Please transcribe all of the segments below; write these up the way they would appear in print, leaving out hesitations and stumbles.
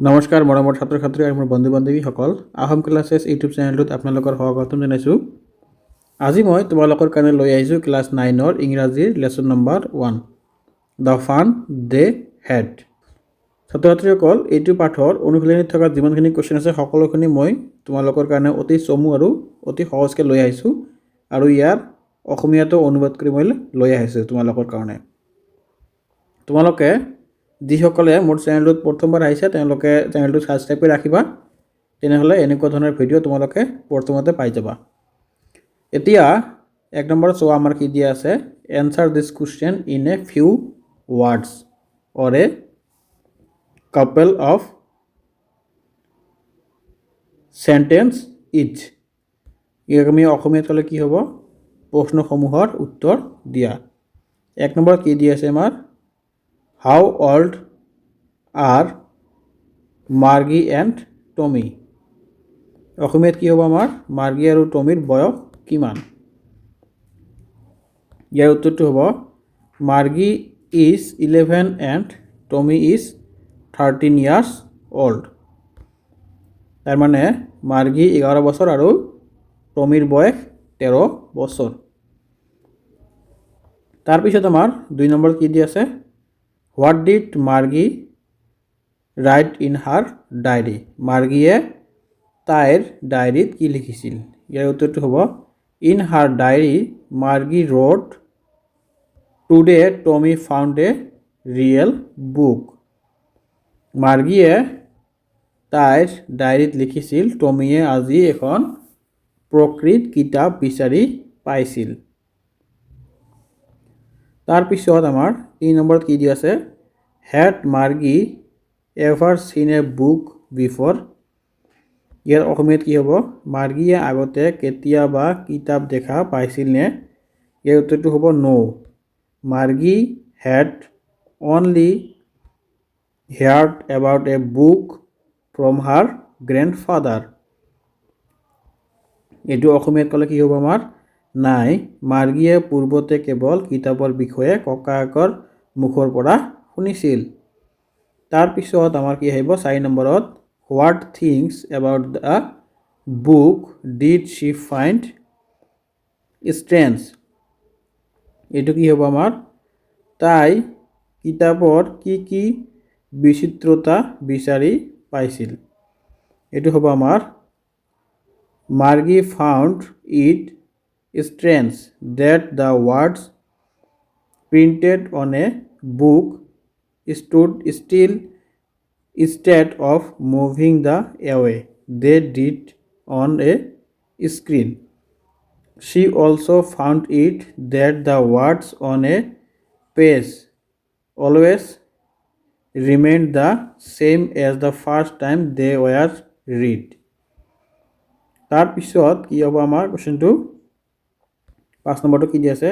নমস্কাৰ মৰমৰ ছাত্ৰ ছাত্ৰী আৰু মোৰ বন্ধু বান্ধৱীসকল আহোম ক্লাছেছ ইউটিউব চেনেলটোত আপোনালোকৰ স্বাগতম জনাইছোঁ। আজি মই তোমালোকৰ কাৰণে লৈ আহিছোঁ ক্লাছ 9ৰ ইংৰাজীৰ lesson number 1 the fun they had. ছাত্ৰ ছাত্ৰীসকল এইটো পাঠৰ অনুশীলনীত থকা যিমানখিনি কুৱেশ্যন আছে সকলোখিনি মই তোমালোকৰ কাৰণে অতি চমু আৰু অতি সহজকৈ লৈ আহিছোঁ আৰু ইয়াৰ অসমীয়াটো অনুবাদ কৰি মই লৈ আহিছোঁ তোমালোকৰ কাৰণে। তোমালোকে যিসকলে মোৰ চেনেলটোত প্ৰথমবাৰ আহিছে তেওঁলোকে চেনেলটো ছাবস্ক্ৰাইব কৰি ৰাখিবা, তেনেহ'লে এনেকুৱা ধৰণৰ ভিডিঅ' তোমালোকে প্ৰথমতে পাই যাবা। এতিয়া 1 নম্বৰত চোৱা আমাৰ কি দিয়া আছে, answer this question in a few words or a couple of sentences each. ইয়াক আমি অসমীয়াত ক'লে কি হ'ব, প্ৰশ্নসমূহৰ উত্তৰ দিয়া। 1 নম্বৰত কি দিয়া আছে আমাৰ, হাউ অল্ড আৰ মাৰ্গী এণ্ড টমি। অসমীয়াত কি হ'ব আমাৰ, মাৰ্গী আৰু টমিৰ বয়স কিমান। ইয়াৰ উত্তৰটো হ'ব, Margie is 11 and Tommy is 13 years old. তাৰ মানে মাৰ্গী 11 বছৰ আৰু টমিৰ বয়স 13 বছৰ। তাৰপিছত আমাৰ 2 নম্বৰত কি দি আছে, what did Margie write in her diary. মাৰ্গীয়ে তাইৰ ডায়েৰীত কি লিখিছিল। ইয়াৰ উত্তৰটো হ'ব, in her diary Margie wrote today Tommy found a real book. মাৰ্গীয়ে তাইৰ ডায়েৰীত লিখিছিল টমিয়ে আজি এখন প্ৰকৃত কিতাপ বিচাৰি পাইছিল। তাৰপিছত আমাৰ 3 নম্বৰত কি দি আছে, হেড মাৰ্গী এভাৰ চিন এ বুক বিফৰ। ইয়াৰ অসমীয়াত কি হ'ব, মাৰ্গীয়ে আগতে কেতিয়াবা কিতাপ দেখা পাইছিল নে। ইয়াৰ উত্তৰটো হ'ব no. Margie had only heard about a book from her grandfather. এইটো অসমীয়াত ক'লে কি হ'ব আমাৰ, নাই, মাৰ্গীয়ে পূৰ্বতে কেৱল কিতাপৰ বিষয়ে ককায়েকৰ মুখৰ পৰা শুনিছিল। তাৰপিছত আমাৰ কি আহিব 4 নম্বৰত, what things about the book did Shi find strange. এইটো কি হ'ব আমাৰ, তাই কিতাপৰ কি কি বিচিত্ৰতা বিচাৰি পাইছিল। এইটো হ'ব আমাৰ, Margie found it strange that the words printed on a book stood still instead of moving the away they did on a screen. She also found it that the words on a page always remained the same as the first time they were read. তাৰপিছত কি হ'ব আমাৰ কুৱেশ্যনটো 5 নম্বৰটো কি দি আছে,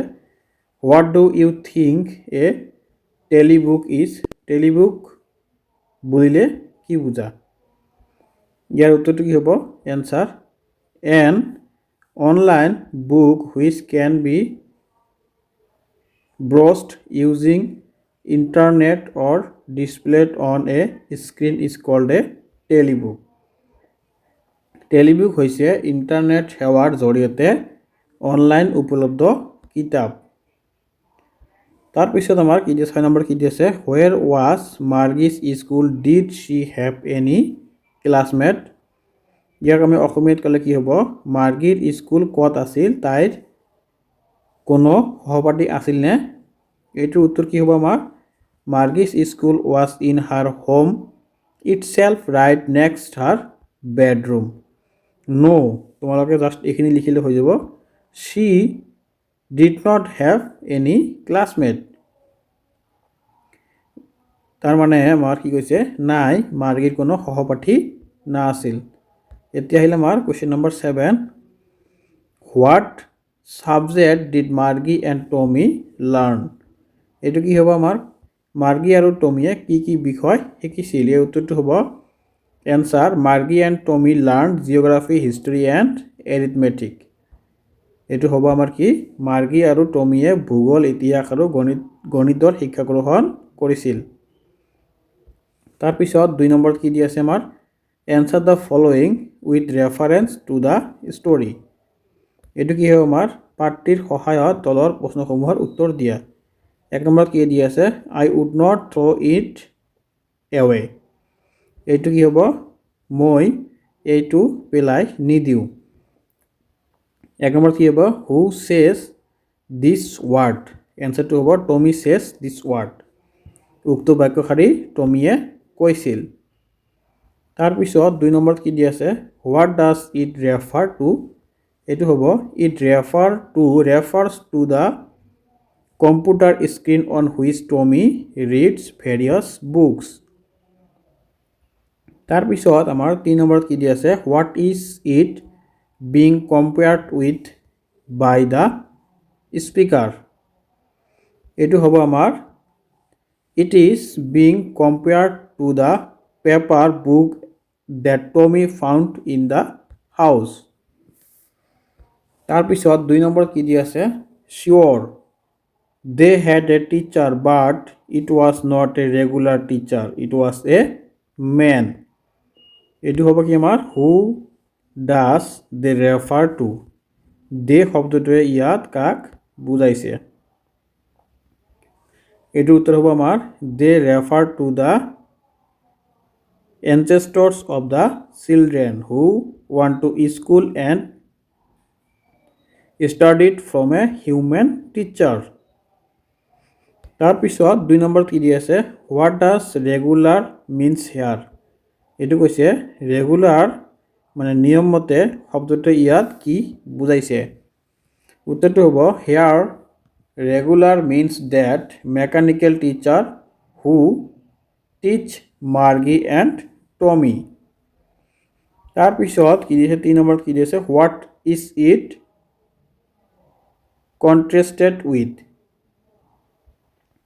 what do you think a telebook is. Telebook বুলিলে কি বুজা। ইয়াৰ উত্তৰটো কি হ'ব, answer, an online book which can be browsed using internet or displayed on a screen is called a telebook. Telebook হৈছে ইণ্টাৰনেট সেৱাৰ জৰিয়তে অনলাইন উপলব্ধ কিতাপ। তাৰপিছত আমাৰ কি দিয়ে 6 নম্বৰ কি দি আছে, where was Margie's school did she have any classmate. ইয়াক আমি অসমীয়াত ক'লে কি হ'ব, মাৰ্গীৰ স্কুল ক'ত আছিল, তাইৰ কোনো সহপাঠী আছিল নে। এইটোৰ উত্তৰ কি হ'ব আমাৰ, Margie's school was in her home itself right next her bedroom. No, তোমালোকে জাষ্ট এইখিনি লিখিলে হৈ যাব, she did not have any classmate. তাৰ মানে আমাৰ কি কৈছে, নাই, মাৰ্গীৰ কোনো সহপাঠী নাছিল। এতিয়া আহিলে আমাৰ question number 7, what subject did Margie and Tommy learn. এইটো কি হ'ব আমাৰ, মাৰ্গী আৰু টমিয়ে কি কি বিষয় শিকিছিল। এই উত্তৰটো হ'ব, answer, Margie and Tommy learn geography history and arithmetic. এইটো হ'ব আমাৰ কি, মাৰ্গী আৰু টমিয়ে ভূগোল ইতিহাস আৰু গণিতৰ শিক্ষা গ্ৰহণ কৰিছিল। তাৰপিছত 2 নম্বৰত কি দি আছে আমাৰ answer the following with reference to the story. এইটো কি হয় আমাৰ পাঠটিৰ সহায়ত তলৰ প্ৰশ্নসমূহৰ উত্তৰ দিয়া। 1 নম্বৰত কি দি আছে I would not throw it away. এইটো কি হ'ব মই এইটো পেলাই নিদিওঁ। 1 নম্বৰত কি হ'ব হু সেজ দিছ ৱাৰ্ড। এনসাৰটো হ'ব টমি সেজ দিছ ৱাৰ্ড। উক্ত বাক্যশাৰী টমিয়ে কৈছিল। তাৰপিছত 2 নম্বৰত কি দি আছে what does it refer to. এইটো হ'ব it refers to the computer screen on which Tommy reads various books. তাৰপিছত আমাৰ 3 নম্বৰত কি দি আছে what is it being compared with by the speaker. এইটো হ'ব আমাৰ it is being compared to the paper book that Tommy found in the house. তাৰপিছত 2 নম্বৰত কি দি আছে sure they had a teacher but it was not a regular teacher, it was a man. এইটো হ'ব কি আমাৰ who does they refer to। they শব্দটোৱে ইয়াত কাক বুজাইছে। এইটো উত্তৰ হ'ব আমাৰ they refer to the ancestors of the children who went to school and studied from a human teacher. তাৰপিছত 2 নম্বৰত কি দি আছে what does regular means here। এইটো কৈছে ৰেগুলাৰ মানে নিয়মমতে শব্দটো ইয়াত কি বুজাইছে। উত্তৰটো হ'ব here regular means that mechanical teacher who teach Margie and Tommy। তাৰপিছত কি দিছে 3 নম্বৰত কি দিছে what is it contrasted with.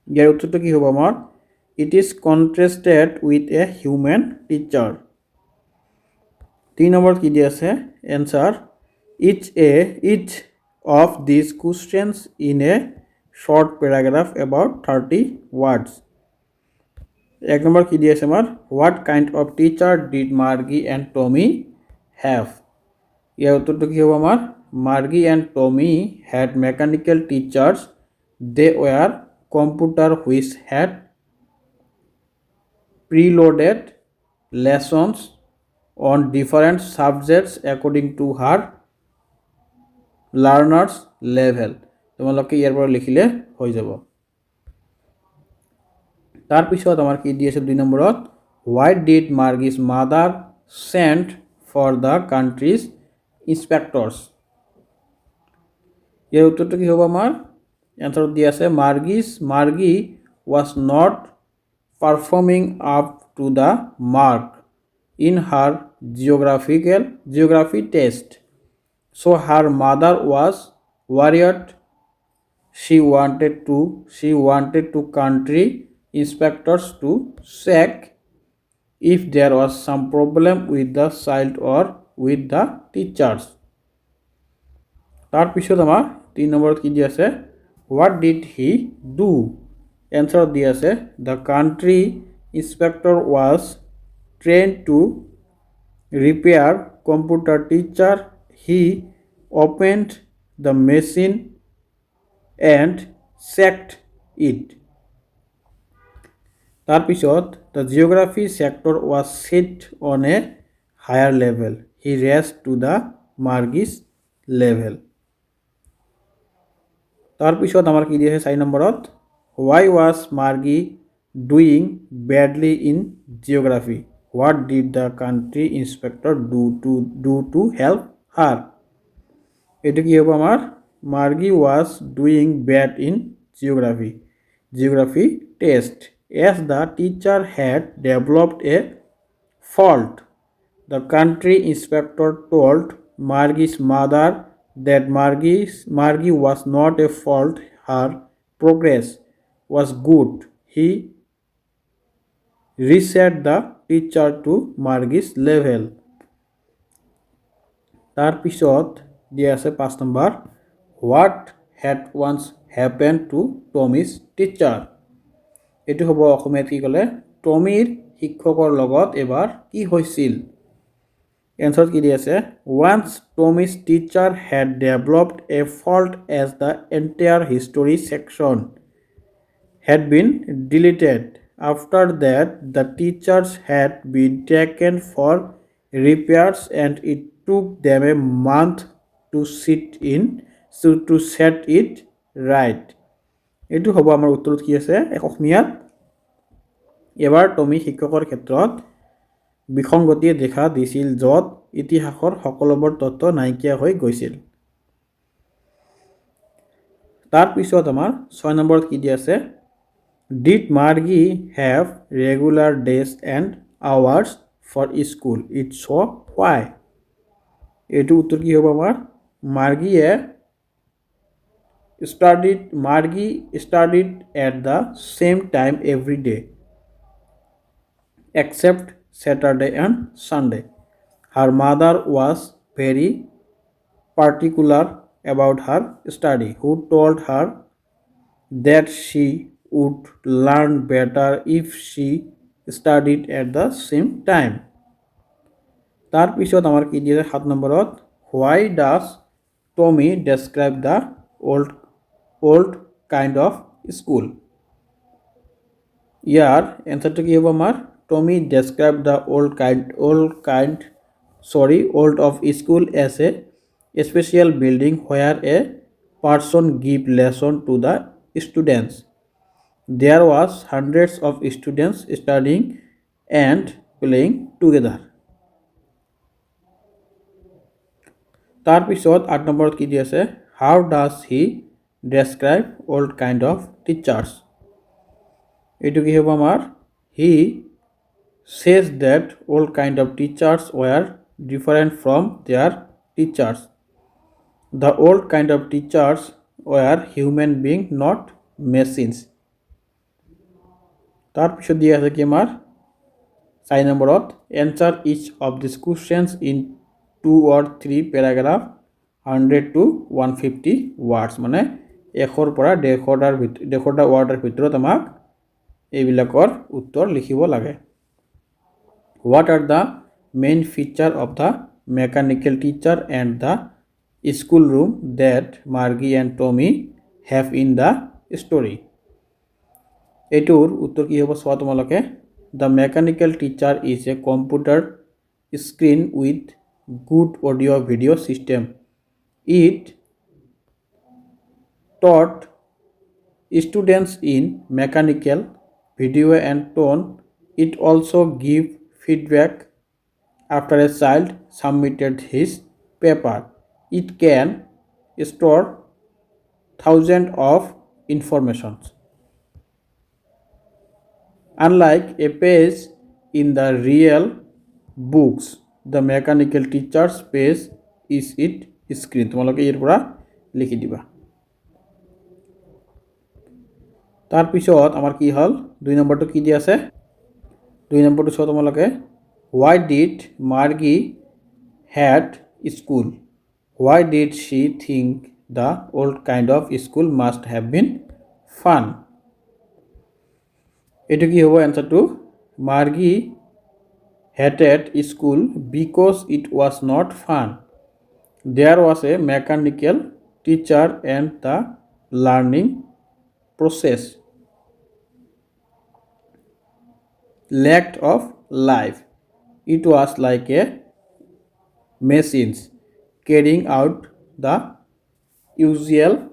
ইয়াৰ উত্তৰটো কি হ'ব আমাৰ it is contrasted with a human teacher. 3 নম্বৰত কি দি আছে answer each of these questions in a short paragraph about 30 words। 1 number কি দি আছে আমাৰ what kind of teacher did Margie and Tommy have। ইয়াৰ উত্তৰটো কি হ'ব আমাৰ Margie and Tommy had mechanical teachers, they were computer which had preloaded lessons on different subjects according to her learners level। তোমালোকে ইয়াৰ পৰা লিখিলে হৈ যাব। তাৰপিছত আমাৰ কি দি আছে 2 নম্বৰত why did Margie's mother send for the country's inspectors। ইয়াৰ উত্তৰটো কি হ'ব আমাৰ এনসাৰ দি আছে Margie was not performing up to the mark in her geography test, so her mother was worried. She wanted to country inspectors to check if there was some problem with the child or with the teachers। তাৰপিছত আমাৰ 3 নম্বৰত কি দি আছে what did he do। Answer দি আছে the country inspector was trained to repair computer teacher, he opened the machine and checked it। তাৰপিছত the geography sector was set on a higher level, he raised to the Margie's level। তাৰপিছত আমাৰ কি দি আছে 4 নম্বৰত why was Margie doing badly in geography, what did the country inspector do to help her। এইটো কি হ'ব আমাৰ Margie was doing bad in geography test as the teacher had developed a fault। The country inspector told Margie's mother that Margie was not a fault, her progress was good, he reset the teacher to Margie's level। তাৰপিছত দিয়া আছে 5 number what had once happened to Tommy's teacher। এইটো হ'ব অসমীয়াত কি ক'লে টমিৰ শিক্ষকৰ লগত এবাৰ কি হৈছিল এনসার কি দিয়েছে once Tommy's teacher had developed a fault as the entire history section had been deleted. After that, the teachers had been taken for repairs and it took them a month to to set it right. এইটো হ'ব আমাৰ উত্তৰত কি আছে অসমীয়াত এবাৰ Tommy শিক্ষকৰ ক্ষেত্ৰত বিসংগতিয়ে দেখা দিছিল য'ত ইতিহাসৰ সকলোবোৰ তথ্য নাইকিয়া হৈ গৈছিল তাৰ পিছত আমাৰ 6 নম্বৰত কি দি আছে Did Margie have regular days and hours for school? If so, why? এইটো উত্তৰ কি হ'ব আমাৰ Margie studied at the same time every day except Saturday and Sunday. Her mother was very particular about her study, who told her that she would learn better if she studied at the same time. তার পিছত আমার কি দিয়ে 7 নম্বরত why does Tommy describe the old kind of school? ইয়ার অ্যান্সারটা কি হবে আমার Tommy described the old of school as a special building where a person give lesson to the students. There was hundreds of students studying and playing together. তার পিছত 8 নম্বৰত কি দি আছে how does he describe old kind of teachers এইটো কি হ'ব আমাৰ he says that old kind of teachers were different from their teachers. The old kind of teachers were human beings, not machines. তার পিছত দিয়া আছে কি আমাৰ 4 নম্বৰত answer each of these questions in 2 or 3 paragraph 100 to 150 words মানে 100 পৰা 150টা ওয়াৰ্ডৰ ভিতৰত আমাক এইবিলাকৰ উত্তৰ লিখিব লাগে What are the main feature of the mechanical teacher and the school room that Margie and Tommy have in the story? এটোৰ উত্তৰ কি হ'ব সোৱা তোমালোকে The mechanical teacher is a computer screen with good audio video system. It taught students in mechanical, video and tone. It also gave feedback after a child submitted his paper. It can store thousands of informations. Unlike a page in the real books, the mechanical teacher's page is its screen. তোমালোকে এর পৰা লিখি দিবা তার পিছত আমার কি হল 2 নম্বরটো কি দি আছে 2 নম্বরটো ছ তোমালোকে why did Margie had school why did she think the old kind of school must have been fun এটো কি হবে answer to Margie hated school because it was not fun there was a mechanical teacher and the learning process lacked of life it was like a machines carrying out the usual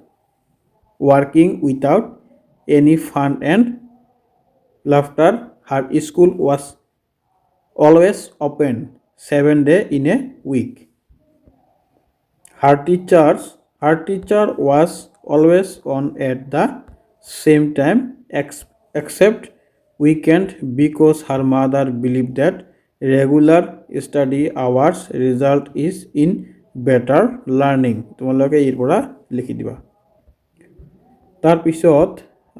working without any fun and laughter her school was always open 7 days in a week her teacher was always on at the same time except weekend because her mother believed that regular study hours result is in better learning তোমালোকে এর পৰা লিখি দিবা তার পিছত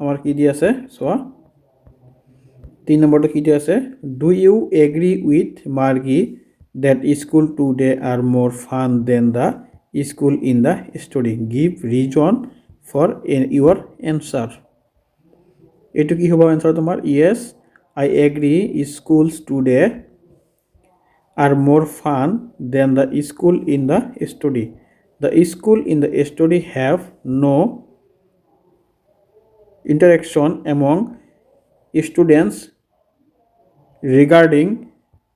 আমার কি দি আছে সোয়া 3 নম্বরটা কি দি আছে do you agree with Margie that school today are more fun than the school in the story give reason for your answer এটো কি হবে answer তোমার yes I agree schools today are more fun than the school in the study. The school in the study have no interaction among students regarding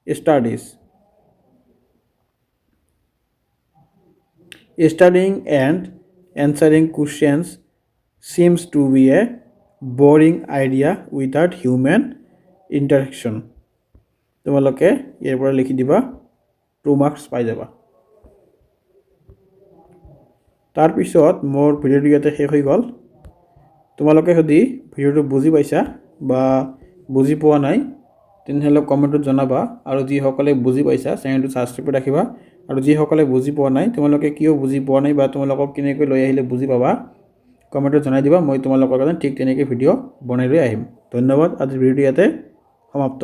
studies. Studying and answering questions seems to be a boring idea without human interaction. তোমালোকে ইয়াৰ পৰা লিখি দিবা 2 marks পাই যাবা তাৰপিছত মোৰ ভিডিঅ'টো ইয়াতে শেষ হৈ গ'ল তোমালোকে যদি ভিডিঅ'টো বুজি পাইছা বা বুজি পোৱা নাই তেনেহ'লে কমেণ্টত জনাবা আৰু যিসকলে বুজি পাইছা চেনেলটো ছাবস্ক্ৰাইব ৰাখিবা আৰু যিসকলে বুজি পোৱা নাই তোমালোকে কিয় বুজি পোৱা নাই বা তোমালোকক কেনেকৈ লৈ আহিলে বুজি পাবা কমেণ্টত জনাই দিবা মই তোমালোকৰ কাৰণে ঠিক তেনেকৈ ভিডিঅ' বনাই লৈ আহিম ধন্যবাদ আজিৰ ভিডিঅ'টো ইয়াতে সমাপ্ত